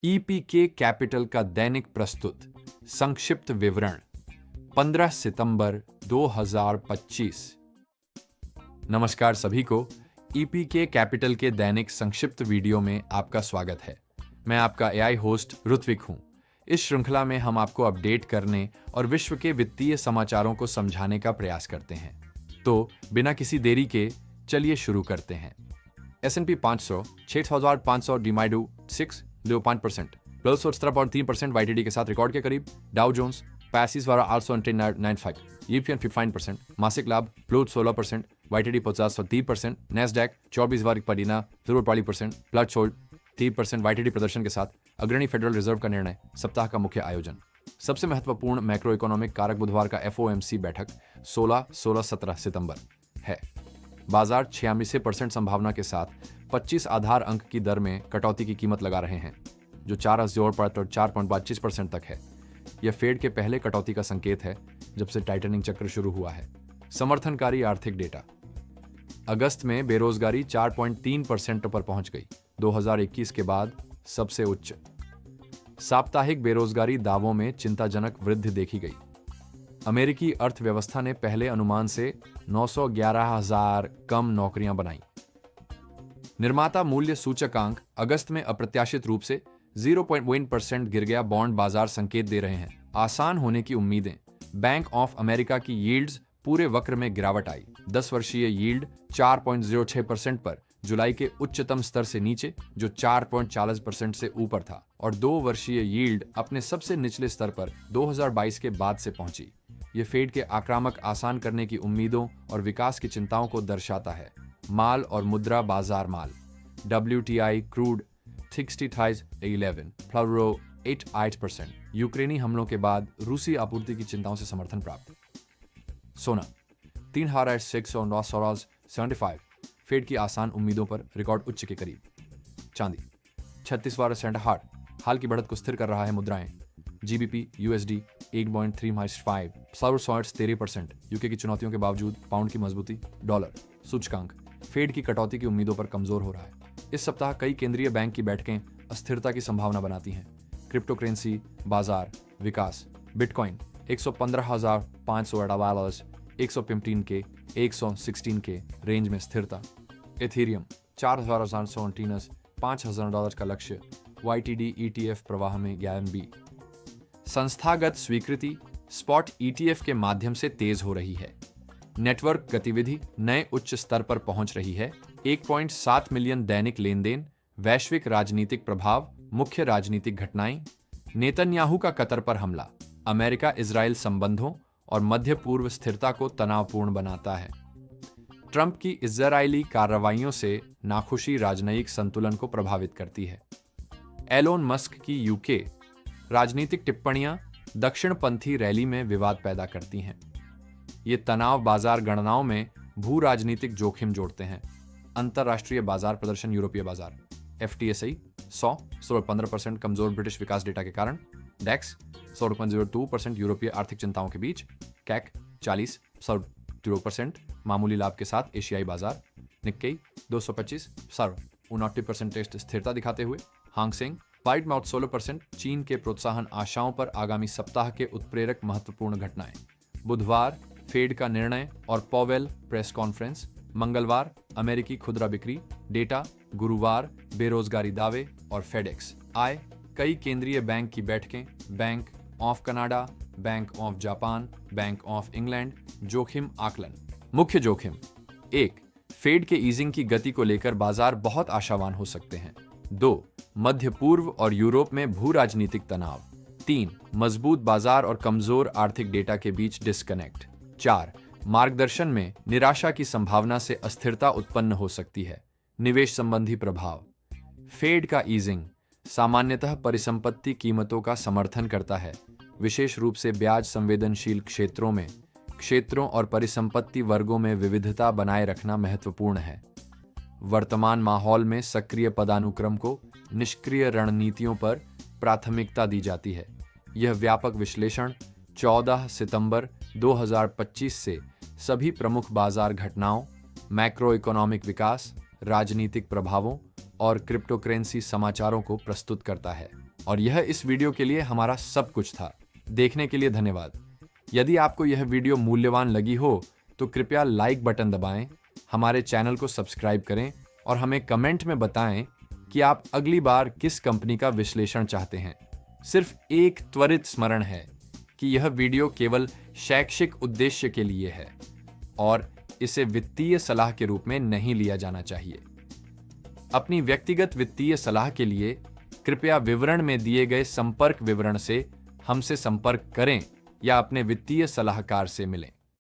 ईपीके capital का दैनिक प्रस्तुत संक्षिप्त विवरण 15 सितंबर 2025। नमस्कार सभी को, ईपीके कैपिटल के दैनिक संक्षिप्त वीडियो में आपका स्वागत है। मैं आपका एआई होस्ट ऋत्विक हूं। इस श्रृंखला में हम आपको अपडेट करने और विश्व के वित्तीय समाचारों को समझाने का प्रयास करते हैं। तो बिना किसी देरी के चलिए शुरू करते हैं। S&P 500 6500 डिमाइडू 6.5% प्लस और 17.3% YTD के साथ रिकॉर्ड के करीब। डाउ जोन्स 85,895 EPN 59%, मासिक लाभ प्लूट 16%, YTD 50% NASDAQ 24 पड़ीना 0.40% प्लट छोड़ 3% YTD प्रदर्शन के साथ अग्रणी फेडरल रिजर्व का निर्णय सप्ताह का मुख्य आयोजन। सबसे महत्वपूर्ण मैक्रो इकोनॉमिक कारक बुधवार का FOMC बैठक 16-17 सितंबर है। बाजार 86% संभावना के साथ 25 आधार अंक की दर में कटौती की कीमत लगा रहे हैं, जो 4.25% तक है। यह फेड के पहले कटौती का संकेत है जब से टाइटनिंग चक्र शुरू हुआ है। समर्थनकारी आर्थिक डेटा। अगस्त में बेरोजगारी 4.3% पर पहुंच गई, 2021 के बाद सबसे उच्च। साप्ताहिक बेरोजगारी दावों में चिंताजनक वृद्धि देखी गई। अमेरिकी अर्थव्यवस्था ने पहले अनुमान से 911,000 कम नौकरियां बनाई। निर्माता मूल्य सूचकांक अगस्त में अप्रत्याशित रूप से 0.1% गिर गया। बॉन्ड बाजार संकेत दे रहे हैं आसान होने की उम्मीदें। बैंक ऑफ अमेरिका की यील्ड्स पूरे वक्र में गिरावट आई। 10 वर्षीय यील्ड 4.06% पर जुलाई के उच्चतम स्तर से नीचे, जो 4.40% से ऊपर था, और 2 वर्षीय यील्ड अपने सबसे निचले स्तर पर 2022 के बाद से पहुंची। यह फेड के आक्रामक आसान करने की उम्मीदों और विकास की चिंताओं को दर्शाता है। माल और मुद्रा बाजार। माल WTI क्रूड 60.11 फ्लावरो 8%। यूक्रेनी हमलों के बाद रूसी आपूर्ति की चिंताओं से समर्थन प्राप्त। सोना 3,609.75 फेड की आसान उम्मीदों पर रिकॉर्ड उच्च के करीब। चांदी 36 हाल की बढ़त को स्थिर कर रहा है। मुद्राएं GBP USD 8.355 फ्लावर 13%। यूके की चुनौतियों के बावजूद पाउंड की मजबूती। डॉलर सूचकांक फेड की कटौती की उम्मीदों पर कमजोर हो रहा है। इस सप्ताह कई केंद्रीय बैंक की बैठकें अस्थिरता की संभावना बनाती हैं। क्रिप्टो करेंसी बाजार विकास। बिटकॉइन 115,500 $115 के 116 के रेंज में स्थिरता। एथीरियम 4,719 $5,000 का लक्ष्य। YTD ETF प्रवाह में 11B। संस्थागत स्वीकृति स्पॉट ETF के माध्यम से तेज हो रही है। नेटवर्क गतिविधि नए उच्च स्तर पर पहुंच रही है। 1.7 मिलियन दैनिक लेन देन। वैश्विक राजनीतिक प्रभाव। मुख्य राजनीतिक घटनाएं। नेतन्याहू का कतर पर हमला अमेरिका इजराइल संबंधों और मध्य पूर्व स्थिरता को तनावपूर्ण बनाता है। ट्रंप की इजरायली कार्रवाइयों से नाखुशी राजनयिक संतुलन को प्रभावित करती है। एलोन मस्क की UK राजनीतिक टिप्पणियां दक्षिणपंथी रैली में विवाद पैदा करती हैं। ये तनाव बाजार गणनाओं में भू राजनीतिक जोखिम जोड़ते हैं। अंतरराष्ट्रीय बाजार प्रदर्शन। यूरोपीय बाजार FTSE 100 कमजोर ब्रिटिश विकास डेटा के कारण। डेक्स 100.02% यूरोपीय आर्थिक चिंताओं के बीच। कैक 40 0% मामूली लाभ के साथ एशियाई बाजार। निक्केई 225 29% स्थिरता दिखाते हुए। हांगसेंग वाइड माउथ 16%। चीन के प्रोत्साहन आशाओं पर आगामी सप्ताह के उत्प्रेरक महत्वपूर्ण घटनाएं। बुधवार फेड का निर्णय और पॉवेल प्रेस कॉन्फ्रेंस। मंगलवार अमेरिकी खुदरा बिक्री डेटा। गुरुवार बेरोजगारी दावे और फेडेक्स आय। कई केंद्रीय बैंक की बैठकें। Bank of Canada, bank of Japan, bank of England. जोखिम आकलन। मुख्य जोखिम। 1. फेड के ईजिंग की गति को लेकर बाजार बहुत आशावान हो सकते हैं। 2. मध्य पूर्व और यूरोप में भू राजनीतिक तनाव। 3. मजबूत बाजार और कमजोर आर्थिक डेटा के बीच डिस्कनेक्ट। 4. मार्गदर्शन में निराशा की संभावना से अस्थिरता उत्पन्न हो सकती है। निवेश संबंधी प्रभाव। फेड का ईजिंग सामान्यतः परिसंपत्ति कीमतों का समर्थन करता है, विशेष रूप से ब्याज संवेदनशील क्षेत्रों और परिसंपत्ति वर्गों में विविधता बनाए रखना महत्वपूर्ण है। वर्तमान माहौल में सक्रिय पदानुक्रम को निष्क्रिय रणनीतियों पर प्राथमिकता दी जाती है। यह व्यापक विश्लेषण 14 सितंबर 2025 से सभी प्रमुख बाजार घटनाओं, मैक्रो इकोनॉमिक विकास, राजनीतिक प्रभावों और क्रिप्टोकरेंसी समाचारों को प्रस्तुत करता है। और यह इस वीडियो के लिए हमारा सब कुछ था। देखने के लिए धन्यवाद। यदि आपको यह वीडियो मूल्यवान लगी हो तो कृपया लाइक बटन दबाएं, हमारे चैनल को सब्सक्राइब करें और हमें कमेंट में बताएं कि आप अगली बार किस कंपनी का विश्लेषण चाहते हैं। सिर्फ एक त्वरित स्मरण है कि यह वीडियो केवल शैक्षिक उद्देश्य के लिए है और इसे वित्तीय सलाह के रूप में नहीं लिया जाना चाहिए। अपनी व्यक्तिगत वित्तीय सलाह के लिए कृपया विवरण में दिए गए संपर्क विवरण से हमसे संपर्क करें या अपने वित्तीय सलाहकार से मिलें।